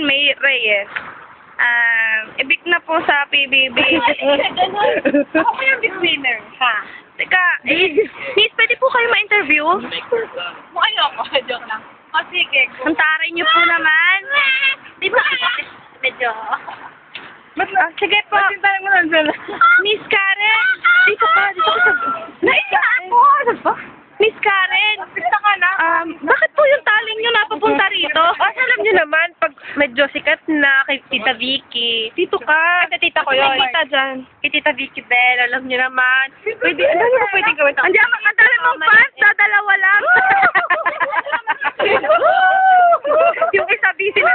May Reyes. Ibig na po sa PBB. Ako po yung big winner, ha? Teka, miss, pwede po kayo ma-interview? Ayoko, joke lang. O sige, Ang taray niyo po naman. di ba medyo... Sige po. Miss Karen, dito ka sa... Naisa ako! Ano ba? Miss Karen, Pista ka na? bakit po yung taling niyo napapunta rito? Alam niyo naman, pag medyo sikat na kay Tita Vicky. Dito ka. Kasi tita ko yun. May kita dyan. Kay Tita Vicky Bell, alam niyo naman. Pwede, ano naman pwede gawin? Andiyan, ang dami mong fans, dadalawa lang. Yung isa busy na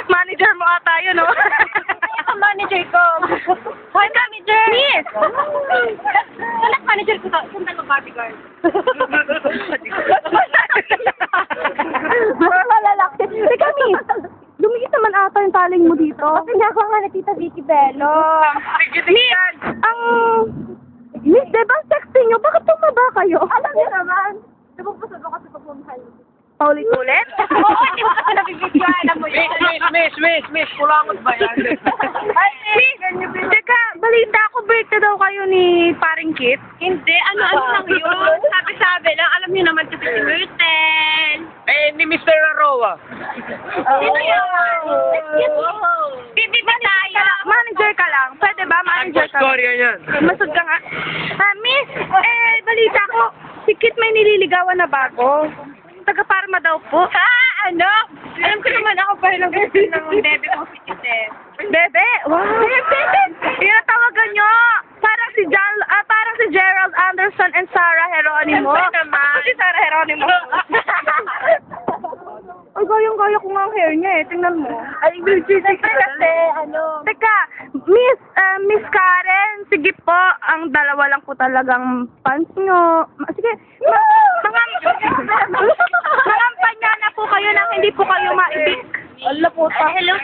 manager mo ata yun, no? Ang manager ko. Hi, manager! Miss! Anak manager ko to. Saan ka bodyguard? Mga malalaki. Teka, Miss. Lumikit naman ata yung taling mo dito. Kasi nakakuha nga na Tita Vicky Bello. Miss, Miss, diba sexting nyo? Bakit tumaba kayo? Alam niyo naman. Nabubusog ako sa pagmamahal. Paulit-ulit? Oo, hindi mo kasi nabibigyan. Alam mo yun. Miss, kulangot ba yan? Ay, Miss, teka, balita ko birthday daw kayo ni Paring Kit. hindi. Ano lang yun? Sabi-sabi lang. Alam niyo naman kasi si Myrtle. Ni Mr. Aroa. Sino yun? Hindi ba tayo? Manager ka lang. Pwede ba? Manager ka lang. Korea yan. Masod ka nga. Miss, balita ko, si Kit may nililigawan na bago. Taga-Parma daw po. Ha? Ano? Alam ko naman ako pa rin ang gusto ng bebe ko si Kite. Bebe! Wow! Tinatawagan nyo! Parang si Gerald Anderson and Sarah Geronimo. Siyempre naman. Ako si Sarah Geronimo. Ay, gayang-gaya ko nga ang hair niya eh. Tingnan mo. Ay, siyempre kasi, ano... Teka, Miss Karen, sige po, ang dalawa lang po talagang fans nyo. Sige, mangampanya na po kayo nang hindi po kayo maibig. Wala po ta. Hello,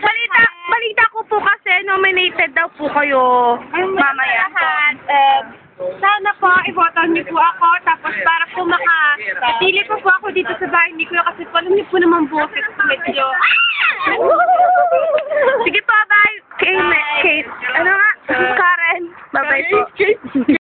balita ko po kasi nominated daw po kayo mamaya. Sana po, ibotan niyo po ako, tapos para po makapili po ako dito sa bahay ni Kuya kasi po, alam niyo po naman boses medyo... Sige po, bye. Kate. Ano nga? Karen. Bye-bye po.